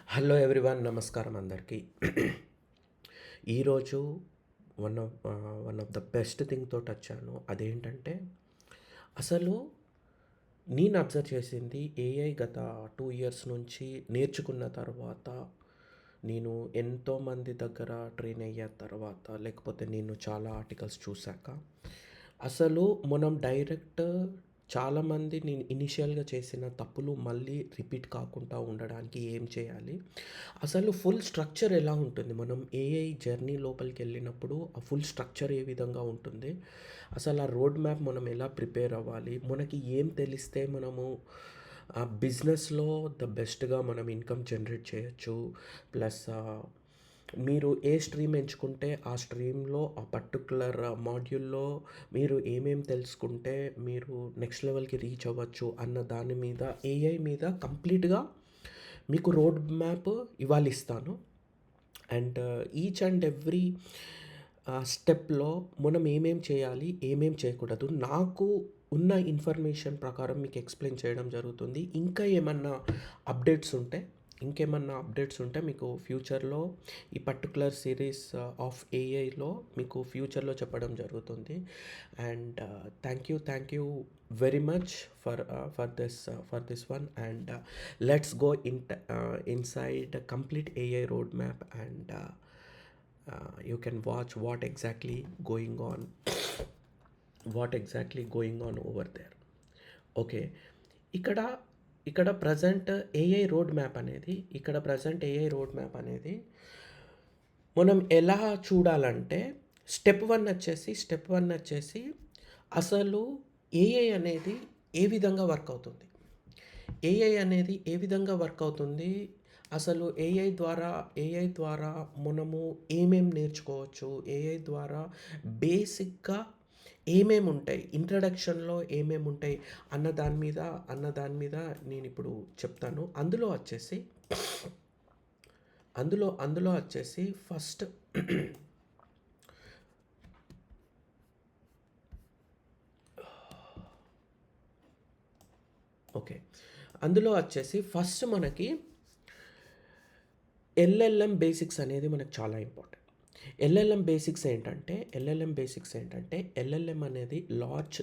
Hello everyone, నమస్కారం అందరికీ. ఈరోజు one of the best thing తోటొచ్చాను. అదేంటంటే, అసలు నేను అబ్జర్వ్ చేసింది ఏఐ గత 2 ఇయర్స్ నుంచి నేర్చుకున్న తర్వాత, నేను ఎంతోమంది దగ్గర ట్రైన్ అయ్యా తర్వాత, లేకపోతే నేను చాలా ఆర్టికల్స్ చూసాక, అసలు మనం డైరెక్ట్ చాలామంది నేను ఇనిషియల్‌గా చేసిన తప్పులు మళ్ళీ రిపీట్ కాకుండా ఉండడానికి ఏం చేయాలి? అసలు ఫుల్ స్ట్రక్చర్ ఎలా ఉంటుంది? మనం ఏఐ జర్నీ లోపలికెళ్ళినప్పుడు ఆ ఫుల్ స్ట్రక్చర్ ఏ విధంగా ఉంటుంది? అసలు ఆ రోడ్ మ్యాప్ మనం ఎలా ప్రిపేర్ అవ్వాలి? మనకి ఏం తెలిస్తే మనము ఆ బిజినెస్‌లో బెస్ట్‌గా మనం ఇన్‌కమ్ జనరేట్ చేయొచ్చు. ప్లస్ మీరు ఏ స్ట్రీమ్ ఎంచుకుంటే ఆ స్ట్రీమ్‌లో ఆ పర్టిక్యులర్ మాడ్యూల్‌లో మీరు ఏమేం తెలుసుకుంటే మీరు నెక్స్ట్ లెవెల్‌కి రీచ్ అవ్వచ్చు అన్న దాని మీద, ఏఐ మీద కంప్లీట్‌గా మీకు రోడ్ మ్యాప్ ఇవాళ ఇస్తాను. అండ్ ఈచ్ అండ్ ఎవ్రీ స్టెప్‌లో మనం ఏమేం చేయాలి, ఏమేం చేయకూడదు, నాకు ఉన్న ఇన్ఫర్మేషన్ ప్రకారం మీకు ఎక్స్‌ప్లెయిన్ చేయడం జరుగుతుంది. ఇంకేమన్నా అప్డేట్స్ ఉంటే మీకు ఫ్యూచర్‌లో ఈ పర్టిక్యులర్ సిరీస్ ఆఫ్ ఏఐలో మీకు ఫ్యూచర్‌లో చెప్పడం జరుగుతుంది. And thank you very much for this one. And let's go inside complete AI road map. And you can watch what exactly going on over there. Okay. ఇక్కడ ఇక్కడ ప్రజెంట్ ఏఐ రోడ్ మ్యాప్ అనేది మనం ఎలా చూడాలంటే, step 1 వచ్చేసి అసలు AI అనేది ఏ విధంగా వర్క్ అవుతుంది? ఏఐ అనేది ఏ విధంగా వర్క్ అవుతుంది? అసలు ఏఐ ద్వారా మనము ఏమేం నేర్చుకోవచ్చు? ఏఐ ద్వారా బేసిక్‌గా ఏమేముంటాయి? ఇంట్రడక్షన్‌లో ఏమేముంటాయి? అన్న దాని మీద నేనిప్పుడు చెప్తాను. అందులో వచ్చేసి ఫస్ట్ ఓకే. అందులో వచ్చేసి ఫస్ట్ మనకి ఎల్ఎల్ఎం బేసిక్స్ అనేది మనకు చాలా ఇంపార్టెంట్. ఎల్ఎల్ఎం బేసిక్స్ ఏంటంటే ఎల్ఎల్ఎం అనేది లార్జ్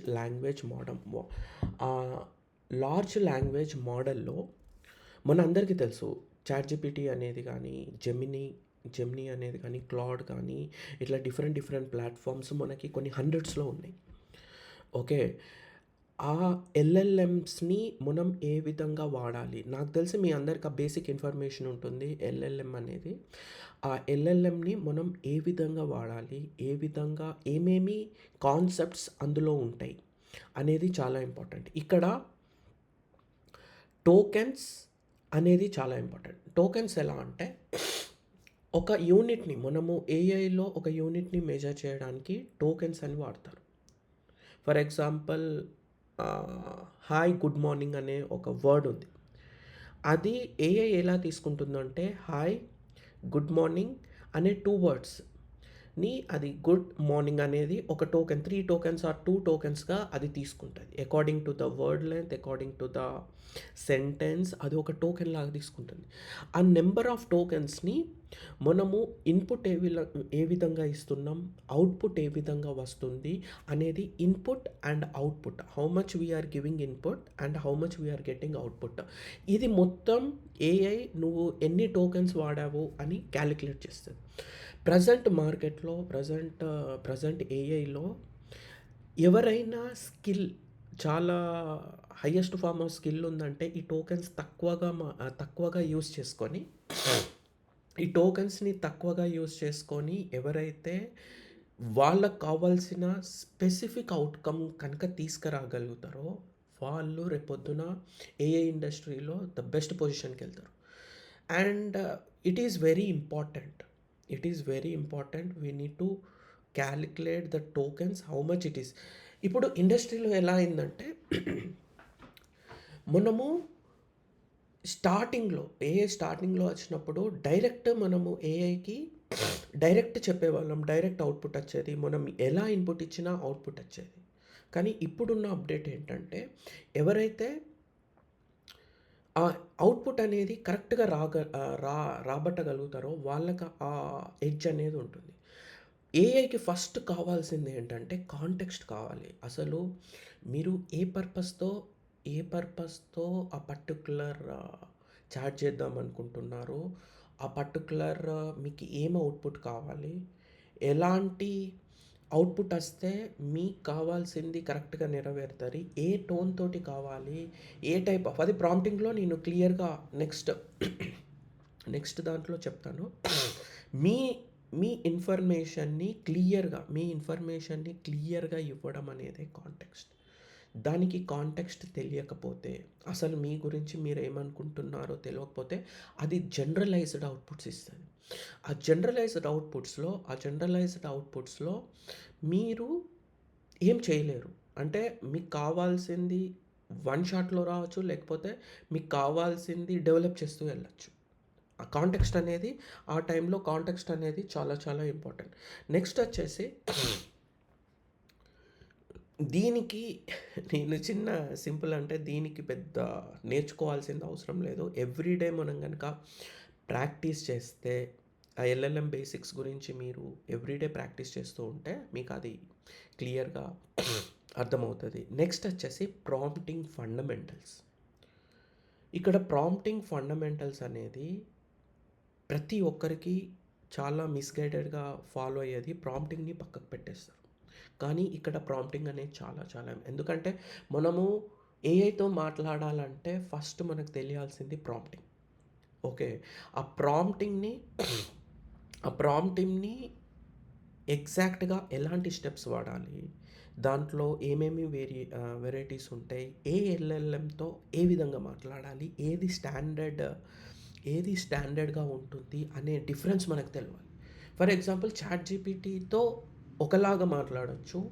లాంగ్వేజ్ మోడల్‌లో మనందరికీ తెలుసు చాట్‌జీపీటీ అనేది గానీ, జెమినీ అనేది కానీ, క్లాడ్ కానీ, ఇట్లా డిఫరెంట్ డిఫరెంట్ ప్లాట్‌ఫామ్స్ మనకి కొన్ని హండ్రెడ్స్‌లో ఉన్నాయి. ఓకే. ఆ ఎల్ఎల్ఎమ్స్‌ని మనం ఏ విధంగా వాడాలి? నాకు తెలిసి మీ అందరికి ఆ బేసిక్ ఇన్ఫర్మేషన్ ఉంటుంది. ఎల్ఎల్ఎం అనేది. ఆ ఎల్ఎల్ఎంని మనం ఏ విధంగా వాడాలి? ఏ విధంగా ఏమేమి కాన్సెప్ట్స్ అందులో ఉంటాయి? అనేది చాలా ఇంపార్టెంట్. ఇక్కడ టోకెన్స్ అనేది చాలా ఇంపార్టెంట్. టోకెన్స్ ఎలా అంటే, మనము ఏఐలో ఒక యూనిట్‌ని మెజర్ చేయడానికి టోకెన్స్ అని వాడతారు. For example hi, good morning అనే ఒక వర్డ్ ఉంది. అది ఏఐ ఎలా తీసుకుంటుందంటే, హాయ్, గుడ్ మార్నింగ్ అనే 2 వర్డ్స్‌ని, అది గుడ్ మార్నింగ్ అనేది ఒక టోకెన్, 3 టోకెన్స్ ఆర్ 2 టోకెన్స్‌గా అది తీసుకుంటది. According to the word length, according to the sentence అది ఒక టోకెన్ లాగా తీసుకుంటుంది. ఆ నెంబర్ ఆఫ్ టోకెన్స్‌ని మనము ఇన్పుట్ ఏ విధంగా ఇస్తున్నాం, అవుట్పుట్ ఏ విధంగా వస్తుంది అనేది input and output. How much we're giving input and how much we're getting output. ఇది మొత్తం ఏఐ నువ్వు ఎన్ని టోకెన్స్ వాడావు అని క్యాలిక్యులేట్ చేస్తుంది. ప్రజెంట్ మార్కెట్‌లో ప్రజెంట్ ఏఐలో ఎవరైనా చాలా హైయెస్ట్ ఫార్మ్ ఆఫ్ స్కిల్ ఉందంటే, ఈ టోకెన్స్‌ని తక్కువగా యూజ్ చేసుకొని ఎవరైతే వాళ్ళకి కావాల్సిన స్పెసిఫిక్ అవుట్‌కమ్ కనుక తీసుకురాగలుగుతారో, వాళ్ళు రేపొద్దున ఏఐ ఇండస్ట్రీలో బెస్ట్ పొజిషన్‌కెళ్తారు. And it is very important. We need to calculate the tokens how much it is. ఇప్పుడు ఇండస్ట్రీలో ఎలా అయిందంటే, మనము స్టార్టింగ్‌లో వచ్చినప్పుడు మనము ఏఐకి డైరెక్ట్ చెప్పేవాళ్ళం. డైరెక్ట్ అవుట్‌పుట్ వచ్చేది. మనం ఎలా ఇన్పుట్ ఇచ్చినా అవుట్‌పుట్ వచ్చేది. కానీ ఇప్పుడున్న అప్డేట్ ఏంటంటే, ఎవరైతే ఆ అవుట్‌పుట్ అనేది కరెక్ట్‌గా రాబట్టగలుగుతారో వాళ్ళకి ఆ ఎడ్జ్ అనేది ఉంటుంది. ఏఐకి ఫస్ట్ కావాల్సింది ఏంటంటే కాంటెక్స్ట్ కావాలి. అసలు మీరు ఏ పర్పస్‌తో ఆ పర్టిక్యులర్ చాట్ చేద్దాం అనుకుంటున్నారో, ఆ పర్టిక్యులర్ మీకు ఏం అవుట్‌పుట్ కావాలి? ఎలాంటి అవుట్‌పుట్ వస్తే మీకు కావాల్సింది కరెక్ట్‌గా నెరవేరుతది. ఏ టోన్ తోటి కావాలి? ఏ టైప్ ఆఫ్ అది ప్రాంప్టింగ్‌లో నేను క్లియర్‌గా నెక్స్ట్ నెక్స్ట్ దాంట్లో చెప్తాను. మీ మీ ఇన్ఫర్మేషన్‌ని క్లియర్‌గా ఇవ్వడం అనేదే కాంటెక్స్ట్. దానికి కాంటెక్స్ట్ తెలియకపోతే, అసలు మీ గురించి మీరేమనుకుంటున్నారో తెలవకపోతే, అది జనరలైజ్డ్ అవుట్‌పుట్స్ ఇస్తది. ఆ జనరలైజ్డ్ అవుట్‌పుట్స్‌లో మీరు ఏం చేయలేరు. అంటే మీకు కావాల్సింది వన్ షాట్‌లో రావచ్చు. లేకపోతే మీకు కావాల్సింది డెవలప్ చేస్తూ వెళ్ళొచ్చు. ఆ కాంటెక్స్ట్ అనేది ఆ టైంలో కాంటెక్స్ట్ అనేది చాలా చాలా ఇంపార్టెంట్. నెక్స్ట్ వచ్చేసి దీనికి నేను చిన్న సింపుల్ అంటే దీనికి పెద్ద నేర్చుకోవాల్సిన అవసరం లేదు. ఎవ్రీడే మనం గనక ప్రాక్టీస్ చేస్తే ఆ ఎల్ఎల్ఎం బేసిక్స్ గురించి మీరు ఎవ్రీడే ప్రాక్టీస్ చేస్తూ ఉంటే మీకు అది క్లియర్‌గా అర్థమవుతది. నెక్స్ట్ వచ్చేసి ప్రాంప్టింగ్ ఫండమెంటల్స్. ఇక్కడ ప్రాంప్టింగ్ ఫండమెంటల్స్ అనేది ప్రతి ఒక్కరికి చాలా మిస్‌గైడెడ్‌గా ఫాలో అయ్యేది ప్రాంప్టింగ్‌ని పక్కకు పెట్టేస్తారు. కానీ ఇక్కడ ప్రాంప్టింగ్ అనేది చాలా చాలా ఎందుకంటే మనము ఏఐతో మాట్లాడాలంటే ఫస్ట్ మనకు తెలియాల్సింది ప్రాంప్టింగ్. ఓకే. ఆ ప్రాంప్టింగ్‌ని ఆ ప్రాంప్టింగ్‌ని ఎగ్జాక్ట్‌గా ఎలాంటి స్టెప్స్ వాడాలి? దాంట్లో ఏమేమి వెరైటీస్ ఉంటాయి? ఏ ఎల్ఎల్ఎంతో ఏ విధంగా మాట్లాడాలి? ఏది స్టాండర్డ్‌గా ఉంటుంది అనే డిఫరెన్స్ మనకు తెలవాలి. ఫర్ ఎగ్జాంపుల్ చాట్‌జీపీటీతో ఒకలాగా మాట్లాడొచ్చు.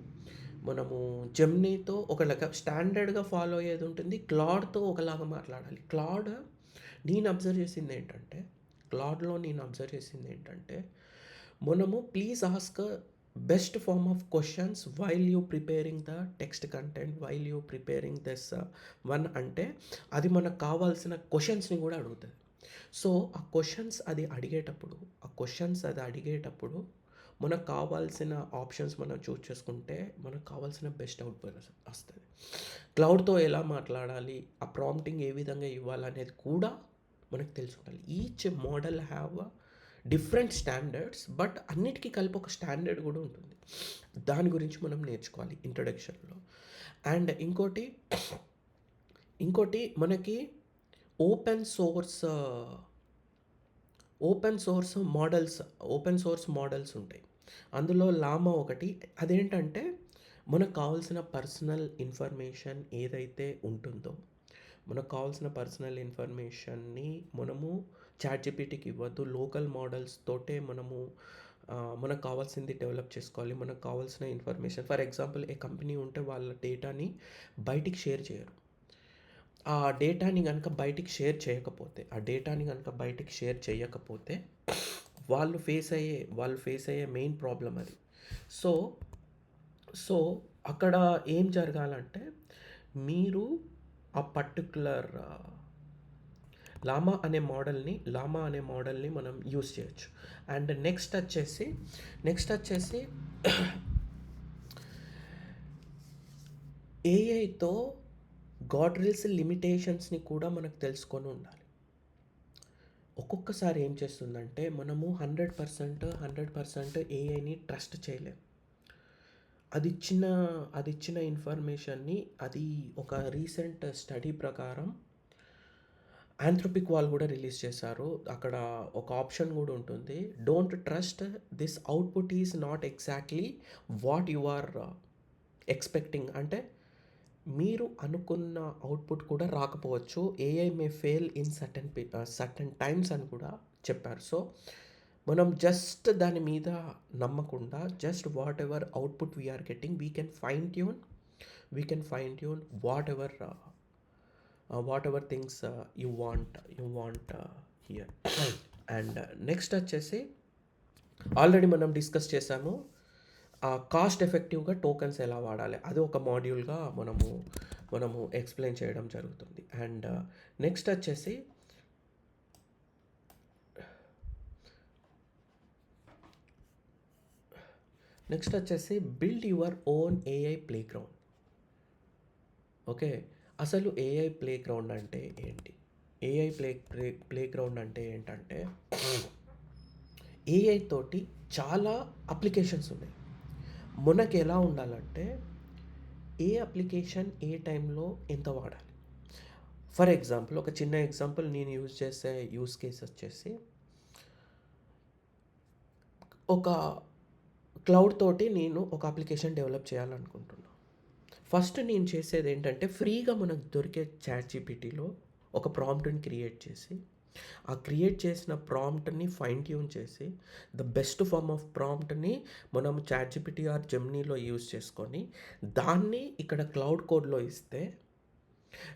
మనము జెమినీతో ఒకలాగా స్టాండర్డ్‌గా ఫాలో అయ్యేది ఉంటుంది. క్లాడ్‌తో ఒకలాగా మాట్లాడాలి. నేను అబ్జర్వ్ చేసిందేంటంటే, మనము please ask best form of questions while you preparing the text content, while you preparing this one అంటే, అది మనకు కావాల్సిన క్వెషన్స్‌ని గూడా అడుగుతది. సో, ఆ క్వెషన్స్ అది అడిగేటప్పుడు మనకు కావాల్సిన ఆప్షన్స్ మనం చూజ్ చేసుకుంటే, మనకు కావాల్సిన బెస్ట్ అవుట్‌పుట్ వస్తది. క్లౌడ్‌తో ఎలా మాట్లాడాలి? ఆ ప్రాంప్టింగ్ ఏ విధంగా ఇవ్వాలనేది కూడా మనకు తెలిసుండాలి. Each model have different standards. But అన్నిటికి కలిపి ఒక స్టాండర్డ్ గూడా ఉంటుంది. దాని గురించి మనం నేర్చుకోవాలి ఇంట్రడక్షన్‌లో. అండ్ ఇంకోటి మనకి open source open source models ఉంటాయి. అందులో లామా ఒకటి. అదేంటంటే మనకు కావాల్సిన పర్సనల్ ఇన్ఫర్మేషన్ ఏదైతే ఉంటుందో, మనకు కావాల్సిన పర్సనల్ ఇన్ఫర్మేషన్‌ని మనము చాట్‌జీపీటీకి ఇవ్వద్దు. లోకల్ మోడల్స్ తోటే మనకు కావాల్సింది డెవలప్ చేసుకోవాలి. మనకు కావాల్సిన information for example A company ఉంటే వాళ్ళ డేటాని బయటికి షేర్ చేయరు. ఆ డేటాని గనక బయటికి షేర్ చేయకపోతే వాళ్ళు ఫేస్ అయ్యే మెయిన్ ప్రాబ్లమ్ అది. సో, సో అక్కడ ఏం జరగాలంటే మీరు ఆ పర్టిక్యులర్ లామా అనే మోడల్‌ని మనం యూజ్ చేయొచ్చు. అండ్ నెక్స్ట్ వచ్చేసి ఏఐతో గార్డ్‌రిల్స్ లిమిటేషన్స్‌ని కూడా మనకు తెలుసుకొని ఉండాలి. ఒక్కొక్కసారి ఏం చేస్తుందంటే మనము 100% ఏఐని ట్రస్ట్ చేయలేం. అదిచ్చిన అదిచ్చిన ఇన్ఫర్మేషన్‌ని అది ఒక రీసెంట్ స్టడీ ప్రకారం ఆంథ్రోపిక్ వాళ్ళు గూడా రిలీజ్ చేశారు. అక్కడ ఒక ఆప్షన్ గూడా ఉంటుంది. Don't trust this output is not exactly what you are expecting అంటే మీరు అనుకున్న అవుట్‌పుట్ కూడా రాకపోవచ్చు. AI may fail in certain times అని కూడా చెప్పారు. సో, మనం జస్ట్ దాని మీద నమ్మకుండా just whatever output we are getting we can fine tune whatever things you want here. And next వచ్చేసి ఆల్రెడీ మనం డిస్కస్ చేసాము. కాస్ట్ ఎఫెక్టివ్‌గా టోకెన్స్ ఎలా వాడాలి? అది ఒక మాడ్యూల్‌గా మనము మనము ఎక్స్‌ప్లెయిన్ చేయడం జరుగుతుంది. అండ్ నెక్స్ట్ వచ్చేసి build your own AI playground. Okay. అసలు ఏఐ ప్లేగ్రౌండ్ అంటే ఏంటి? ఏఐ ప్లేగ్రౌండ్ అంటే ఏంటంటే ఏఐ తోటి చాలా అప్లికేషన్స్ ఉన్నాయి. మనకు ఎలా ఉండాలంటే ఏ అప్లికేషన్ ఏ టైంలో ఎంత వాడాలి. ఫర్ ఎగ్జాంపుల్ ఒక చిన్న ఎగ్జాంపుల్ నేను యూజ్ చేసే యూజ్ కేస్ వచ్చేసి ఒక క్లౌడ్ తోటి నేను ఒక అప్లికేషన్ డెవలప్ చేయాలనుకుంటున్నా. ఫస్ట్ నేను చేసేది ఏంటంటే ఫ్రీగా మనకు దొరికే చాట్‌జీపీటీలో ఒక ప్రాంప్ట్‌ని క్రియేట్ చేసి, ఆ క్రియేట్ చేసిన ప్రాంప్ట్‌ని ఫైన్ ట్యూన్ చేసి, ద బెస్ట్ ఫార్మ్ ఆఫ్ ప్రాంప్ట్‌ని మనం చాట్‌జీపీటీ ఆర్ జెమినీలో యూజ్ చేసుకొని, దాన్ని ఇక్కడ క్లౌడ్ కోడ్‌లో ఇస్తే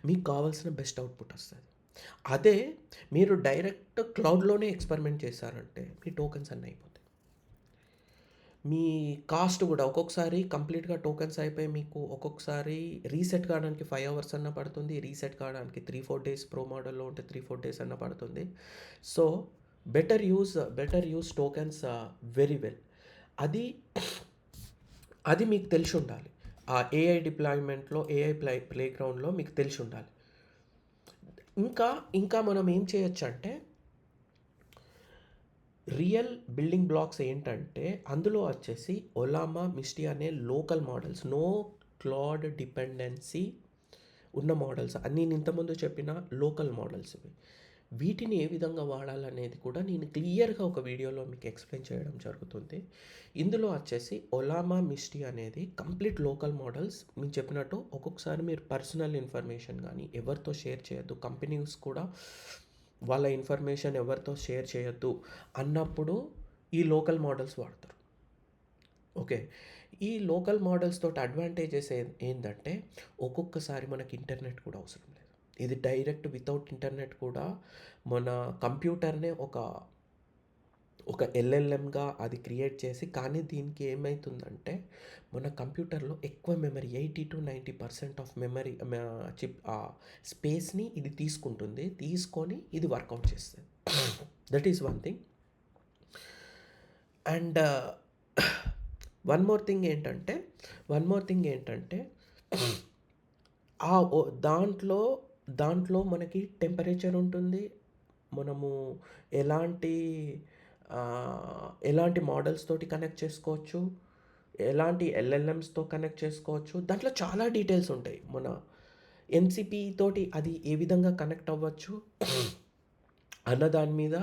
మీకు కావాల్సిన బెస్ట్ అవుట్‌పుట్ వస్తది. అదే మీరు డైరెక్ట్ క్లౌడ్‌లోనే ఎక్స్‌పెరిమెంట్ చేశారంటే మీ టోకెన్స్ అన్నీ అయిపోతాయి. మీ కాస్ట్ గూడా ఒక్కొక్కసారి కంప్లీట్‌గా టోకెన్స్ అయిపోయి మీకు ఒక్కొక్కసారి రీసెట్ కావడానికి 5 అవర్స్ అన్నా పడుతుంది. రీసెట్ కావడానికి 3, 4 డేస్ ప్రో మోడల్‌లో ఉంటే 3, 4 డేస్ అన్నా పడుతుంది. So, better use tokens very well. అది అది మీకు తెలిసుండాలి. ఆ ఏఐ డిప్లాయ్‌మెంట్‌లో, ఏఐ ప్లేగ్రౌండ్‌లో మీకు తెలిసుండాలి. ఇంకా మనం ఏం చేయొచ్చంటే రియల్ బిల్డింగ్ బ్లాక్స్ ఏంటంటే అందులో వచ్చేసి ఒలామా, మిస్టీ అనే local models, no Claude dependency ఉన్న మోడల్స్. నేను ఇంతకుముందు చెప్పిన లోకల్ మోడల్స్ ఇవి. వీటిని ఏ విధంగా వాడాలనేది కూడా నేను క్లియర్‌గా ఒక వీడియోలో మీకు ఎక్స్‌ప్లెయిన్ చేయడం జరుగుతుంది. ఇందులో వచ్చేసి ఒలామా, మిస్టీ అనేది కంప్లీట్ లోకల్ మోడల్స్. నేను చెప్పినట్టు ఒక్కొక్కసారి మీరు పర్సనల్ ఇన్ఫర్మేషన్ గానీ ఎవరితో షేర్ చేయొద్దు. కంపెనీస్ కూడా వాళ్ళ ఇన్ఫర్మేషన్ ఎవరితో షేర్ చేయొద్దు అన్నప్పుడు ఈ లోకల్ మోడల్స్ వాడతారు. ఓకే. ఈ లోకల్ మోడల్స్ తోటి అడ్వాంటేజెస్ ఏందంటే ఒక్కొక్కసారి మనకి ఇంటర్నెట్ కూడా అవసరం లేదు. ఇది డైరెక్ట్ వితౌట్ ఇంటర్నెట్ కూడా మన కంప్యూటర్‌నే ఒక ఎల్ఎల్ఎంగా అది క్రియేట్ చేసి, కానీ దీనికి ఏమైతుందంటే మన కంప్యూటర్‌లో ఎక్కువ మెమరీ 80-90% ఆఫ్ మెమరీ స్పేస్‌ని ఇది తీసుకుంటుంది. తీసుకొని ఇది వర్కౌట్ చేస్తది. That is one thing. And one more thing ఏంటంటే ఆ ఓ దాంట్లో దాంట్లో మనకి టెంపరేచర్ ఉంటుంది. మనము ఎలాంటి ఎలాంటి మోడల్స్ తోటి కనెక్ట్ చేసుకోవచ్చు, ఎలాంటి ఎల్ఎల్ఎమ్స్‌తో కనెక్ట్ చేసుకోవచ్చు. దాంట్లో చాలా డీటెయిల్స్ ఉంటాయి. మన ఎన్‌సిపి తోటి అది ఏ విధంగా కనెక్ట్ అవ్వచ్చు అన్న దాని మీద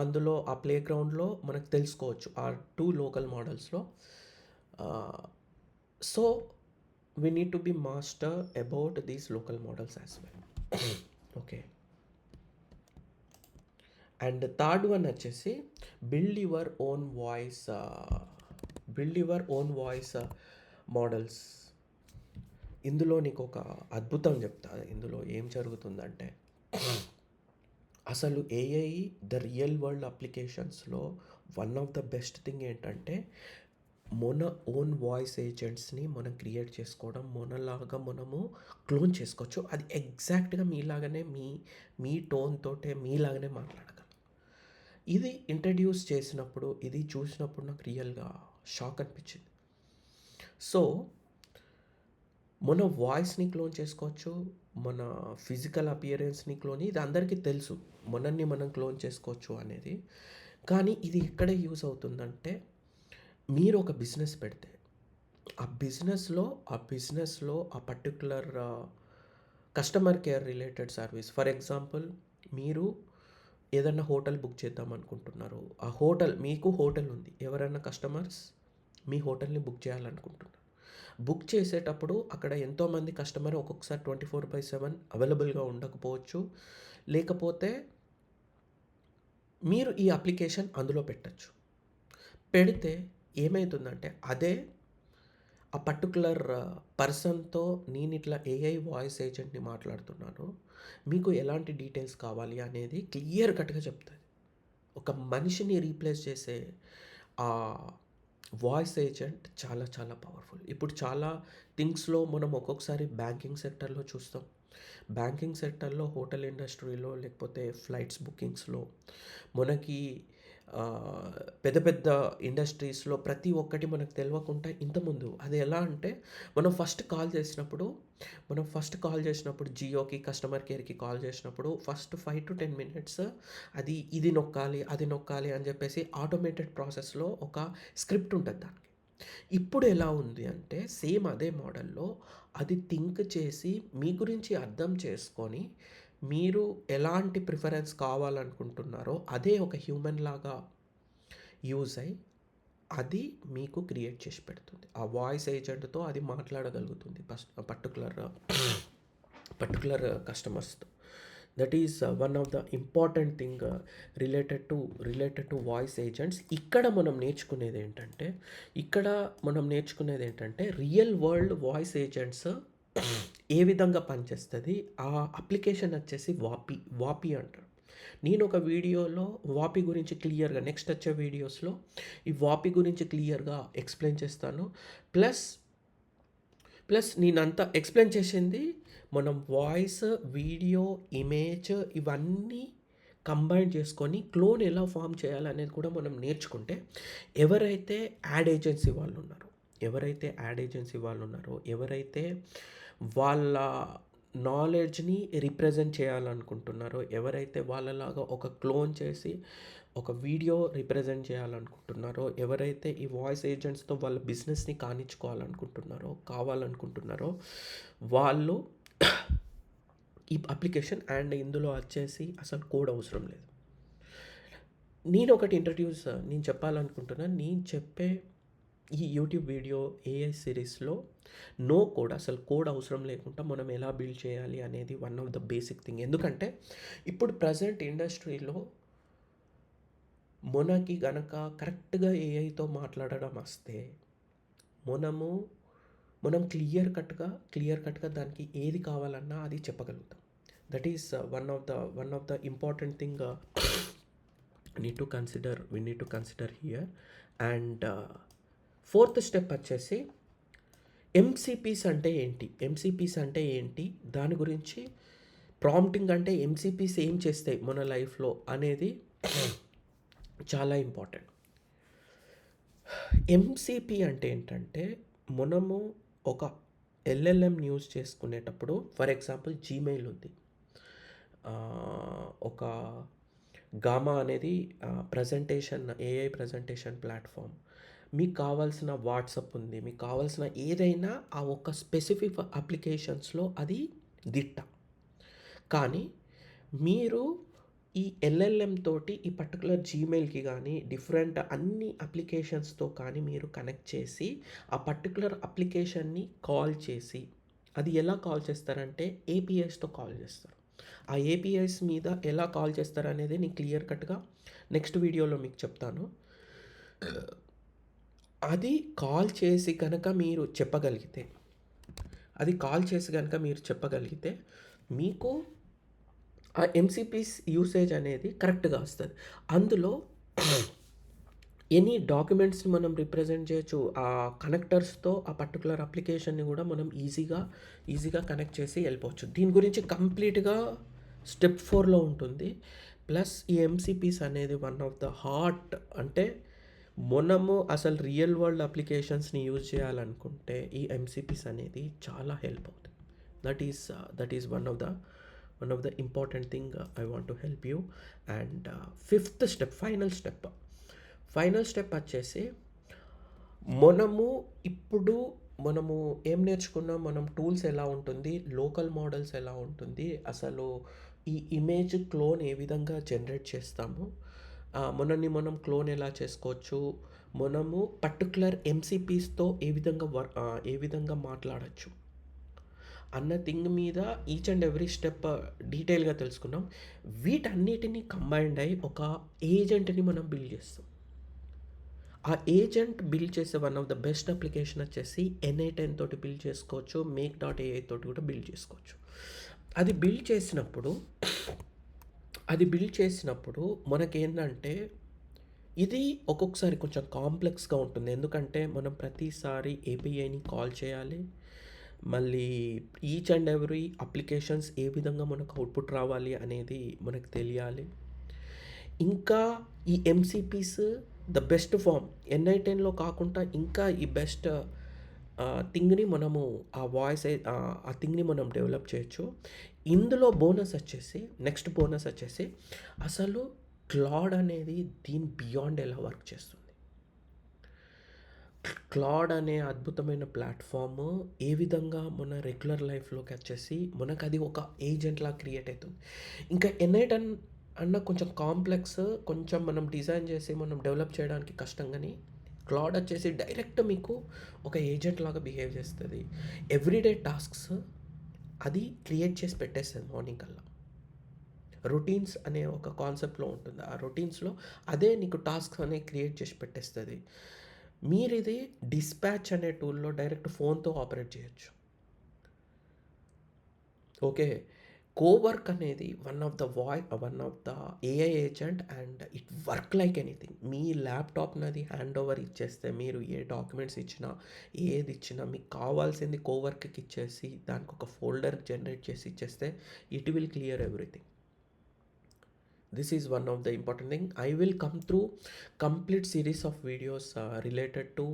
అందులో ఆ ప్లేగ్రౌండ్‌లో మనకు తెలుసుకోవచ్చు. ఆ 2 లోకల్ మోడల్స్‌లో. So, we need to be master about these local models as well. Okay. And third one వచ్చేసి build your own voice models. ఇందులో నీకు ఒక అద్భుతం చెప్తా. ఇందులో ఏం జరుగుతుందంటే అసలు ఏఐ ద రియల్ వరల్డ్ అప్లికేషన్స్‌లో one of the best thing ఏంటంటే మన ఓన్ వాయిస్ ఏజెంట్స్‌ని మనం క్రియేట్ చేసుకోవడం, మనలాగా మనము క్లోన్ చేసుకోవచ్చు. అది ఎగ్జాక్ట్‌గా మీలాగానే మీ టోన్ తోటే మీలాగానే మాట్లాడగలం. ఇది ఇంట్రడ్యూస్ చేసినప్పుడు, ఇది చూసినప్పుడు నాకు రియల్‌గా షాక్ అనిపించింది. సో, మన వాయిస్‌ని క్లోన్ చేసుకోవచ్చు. మన ఫిజికల్ అపియరెన్స్‌ని ఇది అందరికీ తెలుసు. మనల్ని మనం క్లోన్ చేసుకోవచ్చు అనేది. కానీ ఇది ఎక్కడ యూజ్ అవుతుందంటే మీరు ఒక బిజినెస్ పెడితే ఆ particular customer care related service. For example మీరు ఏదన్నా హోటల్ బుక్ చేద్దాం అనుకుంటున్నారు. మీకు హోటల్ ఉంది. ఎవరైనా కస్టమర్స్ మీ హోటల్‌ని బుక్ చేయాలనుకుంటున్నారు. బుక్ చేసేటప్పుడు అక్కడ ఎంతోమంది కస్టమర్ ఒక్కొక్కసారి 24/7 అవైలబుల్‌గా ఉండకపోవచ్చు. లేకపోతే మీరు ఈ అప్లికేషన్ అందులో పెట్టొచ్చు. పెడితే ఏమైతుందంటే ఆ పర్టిక్యులర్ పర్సన్‌తో నేనిట్లా ఏఐ వాయిస్ ఏజెంట్‌ని మాట్లాడుతున్నాను. మీకు ఎలాంటి డీటెయిల్స్ కావాలి అనేది క్లియర్ కట్‌గా చెప్తది. ఒక మనిషిని రీప్లేస్ చేసే ఆహ్, వాయిస్ ఏజెంట్ చాలా చాలా పవర్ఫుల్. ఇప్పుడు చాలా థింగ్స్‌లో మనం ఒక్కొక్కసారి బ్యాంకింగ్ సెక్టర్‌లో చూస్తాం. బ్యాంకింగ్ సెక్టర్‌లో, హోటల్ ఇండస్ట్రీలో లేకపోతే ఫ్లైట్స్ బుకింగ్స్‌లో మనకి ఆహ్, పెద్ద పెద్ద ఇండస్ట్రీస్‌లో ప్రతి ఒక్కటి మనకు తెలవకుండా ఇంతకుముందు అది ఎలా అంటే మనం ఫస్ట్ కాల్ చేసినప్పుడు జియోకి కస్టమర్ కేర్‌కి కాల్ చేసినప్పుడు ఫస్ట్ 5-10 మినిట్స్ అది ఇది నొక్కాలి, అది నొక్కాలి అని చెప్పేసి ఆటోమేటెడ్ ప్రాసెస్‌లో ఒక స్క్రిప్ట్ ఉంటది దానికి. ఇప్పుడు ఎలా ఉంది అంటే సేమ్ అదే మోడల్‌లో అది థింక్ చేసి మీ గురించి అర్థం చేసుకొని, మీరు ఎలాంటి ప్రిఫరెన్స్ కావాలనుకుంటున్నారో అదే ఒక హ్యూమన్ లాగా యూజ్ అయ్యి, అది మీకు క్రియేట్ చేసి పెడుతుంది. ఆ వాయిస్ ఏజెంట్‌తో అది మాట్లాడగలుగుతుంది పర్టిక్యులర్ కస్టమర్స్‌తో. That is one of the important thing related to voice agents. ఇక్కడ మనం నేర్చుకునేదేంటంటే రియల్ వరల్డ్ వాయిస్ ఏజెంట్స్ ఏ విధంగా పనిచేస్తది. ఆ అప్లికేషన్ వచ్చేసి వాపి అంటారు. నేను ఒక వీడియోలో వాపి గురించి క్లియర్‌గా నెక్స్ట్ వచ్చే వీడియోస్‌లో ఈ వాపి గురించి క్లియర్‌గా ఎక్స్‌ప్లెయిన్ చేస్తాను. ప్లస్ నేనంతా ఎక్స్‌ప్లెయిన్ చేసింది మనం వాయిస్, వీడియో, ఇమేజ్ ఇవన్నీ కంబైన్ చేసుకొని క్లోన్ ఎలా ఫార్మ్ చేయాలనేది కూడా మనం నేర్చుకుంటే, ఎవరైతే యాడ్ ఏజెన్సీ వాళ్ళున్నారో, ఎవరైతే వాళ్ళ నాలెడ్జ్‌ని రిప్రజెంట్ చేయాలనుకుంటున్నారో, ఎవరైతే వాళ్ళలాగా ఒక క్లోన్ చేసి ఒక వీడియో రిప్రజెంట్ చేయాలనుకుంటున్నారో, ఎవరైతే ఈ వాయిస్ ఏజెంట్స్‌తో వాళ్ళ బిజినెస్‌ని కావాలనుకుంటున్నారో వాళ్ళు ఈ అప్లికేషన్ అండ్ ఇందులో వచ్చేసి అసలు కోడ్ అవసరం లేదు. నేను చెప్పాలనుకుంటున్నాను. నేను చెప్పే ఈ యూట్యూబ్ వీడియో ఏఐ సిరీస్‌లో అసలు కోడ్ అవసరం లేకుండా మనం ఎలా బిల్డ్ చేయాలి అనేది one of the basic thing. ఎందుకంటే ఇప్పుడు ప్రెజెంట్ ఇండస్ట్రీలో మనకి గనక కరెక్ట్‌గా ఏఐతో మాట్లాడడం వస్తే, మనము మనం క్లియర్ కట్‌గా దానికి ఏది కావాలన్నా అది చెప్పగలుగుతాం. That is one of the important thing we need to consider here. And fourth step వచ్చేసి ఎంసీపీస్ అంటే ఏంటి? దాని గురించి ప్రాంప్టింగ్ అంటే ఎంసీపీస్ ఏం చేస్తాయి మన లైఫ్‌లో అనేది చాలా ఇంపార్టెంట్. ఎంసీపీ అంటే ఏంటంటే, మనము ఒక ఎల్ఎల్ఎం యూజ్ చేసుకునేటప్పుడు ఫర్ ఎగ్జాంపుల్ జీమెయిల్ ఉంది. ఒక గామా అనేది ఏఐ ప్రెజెంటేషన్ ప్లాట్‌ఫామ్. మీకు కావాల్సిన వాట్సాప్ ఉంది. మీకు కావాల్సిన ఏదైనా ఆ ఒక్క స్పెసిఫిక్ అప్లికేషన్స్‌లో అది దిట్ట. కానీ మీరు ఈ ఎల్ఎల్ఎం తోటి ఈ పర్టిక్యులర్ జీమెయిల్‌కి గానీ, డిఫరెంట్ అన్ని అప్లికేషన్స్‌తో కానీ మీరు కనెక్ట్ చేసి, ఆ పర్టిక్యులర్ అప్లికేషన్‌ని కాల్ చేసి, అది ఎలా కాల్ చేస్తారంటే ఏపీఐస్‌తో కాల్ చేస్తారు. ఆ ఏపీఐస్ మీద ఎలా కాల్ చేస్తారనేది నేను క్లియర్ కట్‌గా నెక్స్ట్ వీడియోలో మీకు చెప్తాను. అది కాల్ చేసి గనక మీరు చెప్పగలిగితే మీకు ఆ ఎంసీపీస్ యూసేజ్ అనేది కరెక్ట్‌గా వస్తది. అందులో ఎనీ డాక్యుమెంట్స్‌ని మనం రిప్రజెంట్ చేయొచ్చు. ఆ కనెక్టర్స్‌తో ఆ పర్టిక్యులర్ అప్లికేషన్‌ని గూడా మనం ఈజీగా కనెక్ట్ చేసి వెళ్ళిపోవచ్చు. దీని గురించి కంప్లీట్‌గా స్టెప్ 4లో ఉంటుంది. ప్లస్ ఈ ఎంసీపీస్ అనేది వన్ ఆఫ్ ద అంటే మనము అసలు రియల్ వరల్డ్ అప్లికేషన్స్‌ని యూజ్ చేయాలనుకుంటే ఈ ఎంసీపీస్ అనేది చాలా హెల్ప్ అవుతుంది. That is one of the important thing I want to help you. And fifth step, final step వచ్చేసి ఇప్పుడు మనము ఏం నేర్చుకున్నాం, మనం టూల్స్ ఎలా ఉంటుంది, లోకల్ మోడల్స్ ఎలా ఉంటుంది, అసలు ఈ ఇమేజ్ క్లోన్ ఏ విధంగా జనరేట్ చేస్తాము, మనల్ని మనం క్లోన్ ఎలా చేసుకోవచ్చు, మనము పర్టిక్యులర్ ఎంసీపీస్‌తో ఏ విధంగా మాట్లాడొచ్చు అన్న థింగ్ మీద ఈచ్ అండ్ ఎవ్రీ స్టెప్ డీటెయిల్‌గా తెలుసుకున్నాం. వీటన్నిటిని కంబైన్డ్ అయ్యి ఒక ఏజెంట్‌ని మనం బిల్డ్ చేస్తాం. ఆ ఏజెంట్ బిల్డ్ చేసే one of the best application వచ్చేసి NA10 తోటి బిల్డ్ చేసుకోవచ్చు. మేక్.ai తోటి కూడా బిల్డ్ చేసుకోవచ్చు. అది బిల్డ్ చేసినప్పుడు మనకేందంటే ఇది ఒక్కొక్కసారి కొంచెం కాంప్లెక్స్‌గా ఉంటుంది. ఎందుకంటే మనం ప్రతిసారి ఏపీఐని కాల్ చేయాలి. మళ్ళీ ఈచ్ అండ్ ఎవ్రీ అప్లికేషన్స్ ఏ విధంగా మనకు అవుట్‌పుట్ రావాలి అనేది మనకు తెలియాలి. ఇంకా ఈ ఎంసీపీస్ ద బెస్ట్ ఫార్మ్ ఎన్ఐ10లో కాకుండా ఇంకా ఈ బెస్ట్ థింగ్‌ని మనము ఆ థింగ్‌ని మనం డెవలప్ చేయొచ్చు. ఇందులో నెక్స్ట్ బోనస్ వచ్చేసి అసలు క్లాడ్ అనేది దీని బియాండ్ ఎలా వర్క్ చేస్తుంది. క్లాడ్ అనే అద్భుతమైన ప్లాట్‌ఫార్మ్ ఏ విధంగా మన రెగ్యులర్ లైఫ్‌లోకి వచ్చేసి మనకది ఒక ఏజెంట్‌లా క్రియేట్ అయితుంది. ఇంకా ఎన్ఐ10 అన్న కొంచెం కాంప్లెక్స్, కొంచెం మనం డిజైన్ చేసి మనం డెవలప్ చేయడానికి కష్టం గానీ, క్లాడ్ వచ్చేసి డైరెక్ట్ మీకు ఒక ఏజెంట్ లాగా బిహేవ్ చేస్తది. ఎవ్రీడే టాస్క్స్ అది క్రియేట్ చేసి పెట్టేస్తది మార్నింగ్ కల్లా. రొటీన్స్ అనే ఒక కాన్సెప్ట్‌లో ఉంటుంది. ఆ రొటీన్స్‌లో అదే నీకు టాస్క్స్ అనేవి క్రియేట్ చేసి పెట్టేస్తది. మీరిది డిస్పాచ్ అనే టూల్‌లో డైరెక్ట్ ఫోన్‌తో ఆపరేట్ చేయొచ్చు. ఓకే. కోవర్క్ అనేది one of the AI agent and it work like anything. మీ ల్యాప్‌టాప్‌నది హ్యాండ్ ఓవర్ ఇచ్చేస్తే మీరు ఏ డాక్యుమెంట్స్ ఇచ్చినా, ఏది ఇచ్చినా మీకు కావాల్సింది కోవర్క్‌కి ఇచ్చేసి దానికొక ఫోల్డర్ జనరేట్ చేసి ఇచ్చేస్తే it will clear everything. This is one of the important thing. I will come through complete series of videos related to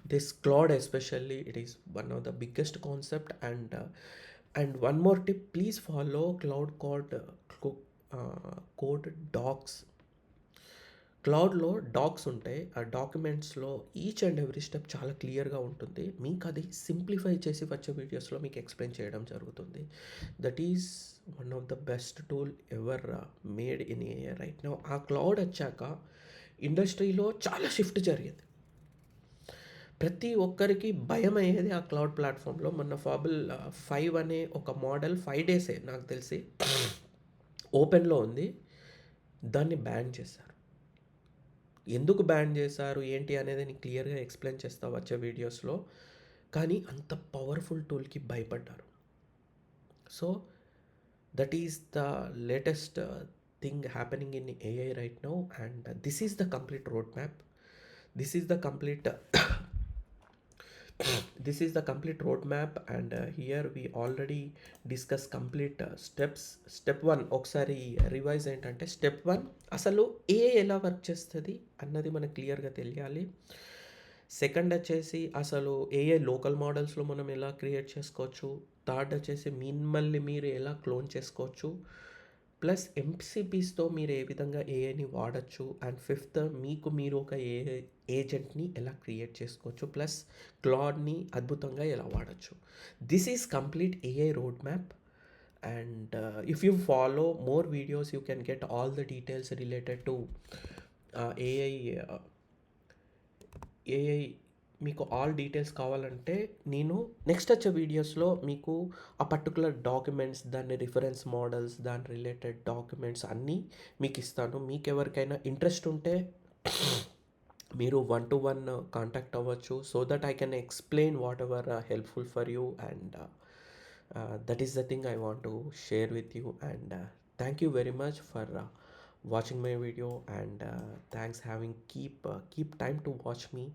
this cloud, especially it is one of the biggest concept. And one more tip, please follow cloud code docs. క్లౌడ్‌లో docs ఉంటాయి. ఆ డాక్యుమెంట్స్‌లో each and every step చాలా క్లియర్‌గా ఉంటుంది. మీకది simplify చేసి వచ్చే వీడియోస్‌లో మీకు ఎక్స్‌ప్లెయిన్ చేయడం జరుగుతుంది. That is one of the best tool ever made in AI right now. ఆ క్లౌడ్ వచ్చాక ఇండస్ట్రీలో చాలా షిఫ్ట్ జరిగింది. ప్రతి ఒక్కరికి భయమయ్యేది ఆ క్లౌడ్ ప్లాట్‌ఫామ్‌లో. మొన్న ఫాబుల్ 5 అనే ఒక మోడల్ 5 డేసే నాకు తెలిసి ఓపెన్‌లో ఉంది. దాన్ని బ్యాన్ చేశారు. ఎందుకు బ్యాన్ చేశారు ఏంటి అనేది నేను క్లియర్‌గా ఎక్స్‌ప్లెయిన్ చేస్తా వచ్చే వీడియోస్‌లో. కానీ అంత పవర్‌ఫుల్ టూల్‌కి భయపడ్డారు. So, that is the latest thing happening in AI right now and this is the complete road map. This is the complete this is the complete roadmap and here we already discuss complete steps. Step 1 ఒకసారి revise ఏంటంటే step 1 అసలు ఎలా work చేస్తుంది అన్నది మనకు క్లియర్గా తెలియాలి. Second వచ్చేసి అసలు ఏఐ లోకల్ మోడల్స్లో మనం ఎలా క్రియేట్ చేసుకోవచ్చు. థర్డ్ వచ్చేసి మిమ్మల్ని మీరు ఎలా క్లోన్ చేసుకోవచ్చు. ప్లస్ ఎంసీపీస్తో మీరు ఏ విధంగా ఏఐని వాడచ్చు. అండ్ ఫిఫ్త్ మీకు మీరు ఒక ఏఐ ఏజెంట్ని ఎలా క్రియేట్ చేసుకోవచ్చు. ప్లస్ క్లాడ్ని అద్భుతంగా ఎలా వాడచ్చు. This is complete AI road map. And if you follow more videos you can get all the details related to AI AI మీకు ఆల్ డీటెయిల్స్ కావాలంటే నేను నెక్స్ట్ వచ్చే వీడియోస్లో మీకు ఆ పర్టికులర్ డాక్యుమెంట్స్, దాని రిఫరెన్స్ మోడల్స్, దాని రిలేటెడ్ డాక్యుమెంట్స్ అన్నీ మీకు ఇస్తాను. మీకు ఎవరికైనా ఇంట్రెస్ట్ ఉంటే మీరు 1-to-1 కాంటాక్ట్ అవ్వచ్చు. So that I can explain what ever helpful for you and that is the thing I want to share with you and thank you very much for watching my video and thanks having keep time to watch me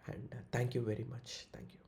and thank you very much. Thank you.